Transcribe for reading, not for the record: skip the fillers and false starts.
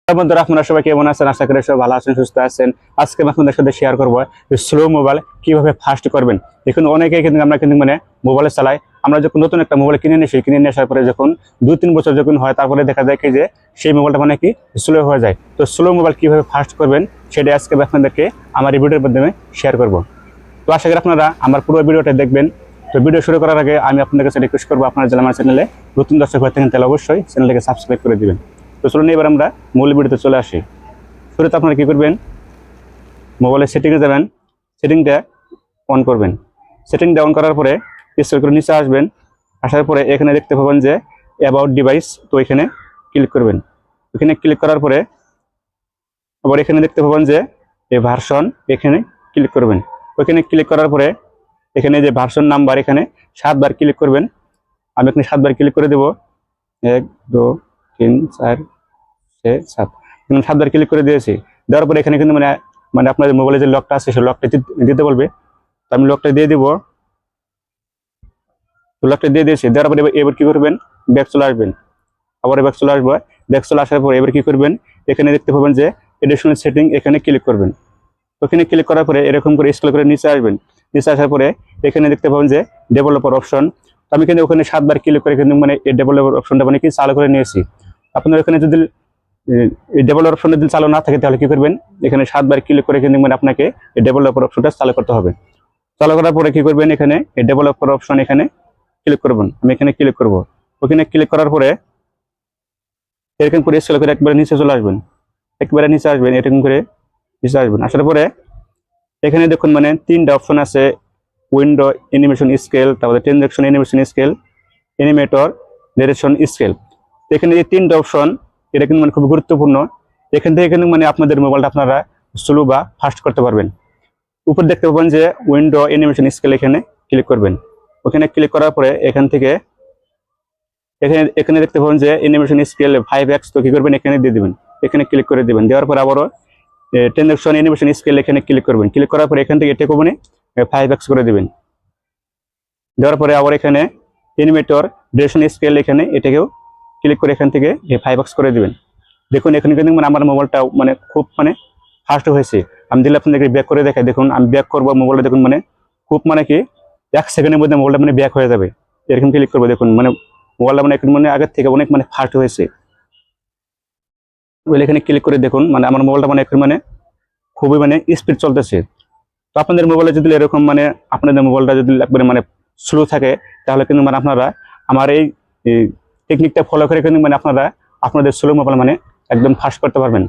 বন্ধুরা আপনারা সবাই কেমন আছেন? আশা করি সবাই ভালো আছেন, সুস্থ আছেন। আজকে আমি আপনাদের সাথে শেয়ার করবো স্লো মোবাইল কিভাবে ফাস্ট করবেন। দেখুন অনেকেই কিন্তু আমরা কিন্তু মোবাইলে চালাই। আমরা যখন নতুন একটা মোবাইল কিনে নিয়ে আসার পরে যখন 2-3 বছর যখন হয়, তারপরে দেখা যায় কি যে সেই মোবাইলটা কি স্লো হয়ে যায়। তো স্লো মোবাইল কিভাবে ফাস্ট করবেন সেটা আজকে আমি আপনাদেরকে আমার এই ভিডিওর মাধ্যমে শেয়ার করব। তো আশা করি আপনারা আমার পুরো ভিডিওটা দেখবেন। তো ভিডিও শুরু করার আগে আমি আপনাদের কাছে রিকোয়েস্ট করবো, আপনারা যারা আমার চ্যানেলে নতুন দর্শক হয়ে থাকেন তাহলে অবশ্যই চ্যানেলটাকে সাবস্ক্রাইব করে দিবেন। তো চলুন এবার আমরা মূল ভিডিওতে চলে আসি। শুরুতে আপনারা কী করবেন, মোবাইলের সেটিংয়ে যাবেন, সেটিংটা অন করবেন। সেটিংটা অন করার পরে স্ক্রল করে নিচে আসবেন। আসার পরে এখানে দেখতে পাবেন যে অ্যাবাউট ডিভাইস, তো এখানে ক্লিক করবেন। এখানে ক্লিক করার পরে আবার এখানে দেখতে পাবেন যে এই ভার্সন, এখানে ক্লিক করবেন। ওইখানে ক্লিক করার পরে এখানে যে ভার্সন নাম্বার, এখানে 7 বার ক্লিক করবেন। আমি এখানে 7 বার ক্লিক করে দেবো। 1 2 3 4 6 7, 7 বার ক্লিক করে দিয়েছি। দেওয়ার পরে এখানে কিন্তু আপনাদের মোবাইলে যে লকটা আছে সেই লকটা দিতে বলবে। তো আমি লকটা দিয়ে দিব। লকটা দিয়ে দিয়েছি। দেওয়ার পরে এবার কি করবেন, ব্যাক চলে আসবেন। আবার ব্যাক চলে আসবো। ব্যাক চলে আসার পরে এবার কি করবেন, এখানে দেখতে পাবেন যে এডিশনাল সেটিং, এখানে ক্লিক করবেন। ওখানে ক্লিক করার পরে এরকম করে স্ক্রল করে নিচে আসবেন। নিচে আসার পরে এখানে দেখতে পাবেন যে ডেভেলপার অপশন। আমি কিন্তু ওখানে 7 বার ক্লিক করে কিন্তু এই ডেভেলপার অপশনটা কি চালু করে নিয়েছি। আপনার এখানে যদি এই ডেভেলপার অপশনটা যদি চালু না থাকে তাহলে কি করবেন, এখানে 7 বার ক্লিক করে কিন্তু আপনাকে এই ডেভেলপার অপশনটা চালু করতে হবে। চালু করার পরে কি করবেন, এখানে এই ডেভেলপার অপশন এখানে ক্লিক করবেন। আমি এখানে ক্লিক করব। ওখানে ক্লিক করার পরে এরকম করে স্ক্রল করে একবারে নিচে চলে আসবেন। একবারে নিচে আসবেন, এরকম করে নিচে আসবেন। আসার পরে এখানে দেখুন 3টা অপশন আছে, উইন্ডো অ্যানিমেশন স্কেল, তারপরে transaction animation scale, animator, narration scale. এখানে এই 3টা অপশন, এটা কিন্তু খুব গুরুত্বপূর্ণ। এখান থেকে কিন্তু আপনাদের মোবাইলটা আপনারা স্লো বা ফাস্ট করতে পারবেন। উপর দেখতে পাবেন যে উইন্ডো অ্যানিমেশন স্কেল, এখানে ক্লিক করবেন। ওখানে ক্লিক করার পরে এখান থেকে এখানে দেখতে পাবেন যে অ্যানিমেশন স্কেল 5x, তো কি করবেন, এখানে দিয়ে দিবেন। এখানে ক্লিক করে দিবেন। দেওয়ার পরে আবারও ট্রানজাকশন অ্যানিমেশন স্কেল, এখানে ক্লিক করবেন। ক্লিক করার পরে এখান থেকে এটা করবেন 5x করে দিবেন। দেওয়ার পরে আবার এখানে অ্যানিমেটর ডিউরেশন স্কেল, এখানে এটাকেও ক্লিক করে এখান থেকে 5x করে দিবেন। দেখুন এখানে কিন্তু আমার মোবাইলটা খুব ফাস্ট হয়েছে। আমি দিলে আপনাদেরকে ব্যাক করে দেখাই। দেখুন আমি ব্যাক করবো মোবাইলটা, দেখুন খুব কি 1 সেকেন্ডের মধ্যে মোবাইলটা ব্যাক হয়ে যাবে। এরকম ক্লিক করবো। দেখুন মোবাইলটা এখন আগের থেকে অনেক ফাস্ট হয়েছে। এখানে ক্লিক করে দেখুন আমার মোবাইলটা এখন খুবই স্পিড চলতেছে। তো আপনাদের মোবাইলে যদি এরকম আপনাদের মোবাইলটা যদি একবারে স্লো থাকে, তাহলে কিন্তু আপনারা আমার এই টেকনিকটা ফলো করে কিন্তু আপনারা আপনাদের স্লো মোবাইল একদম ফাস্ট করতে পারবেন।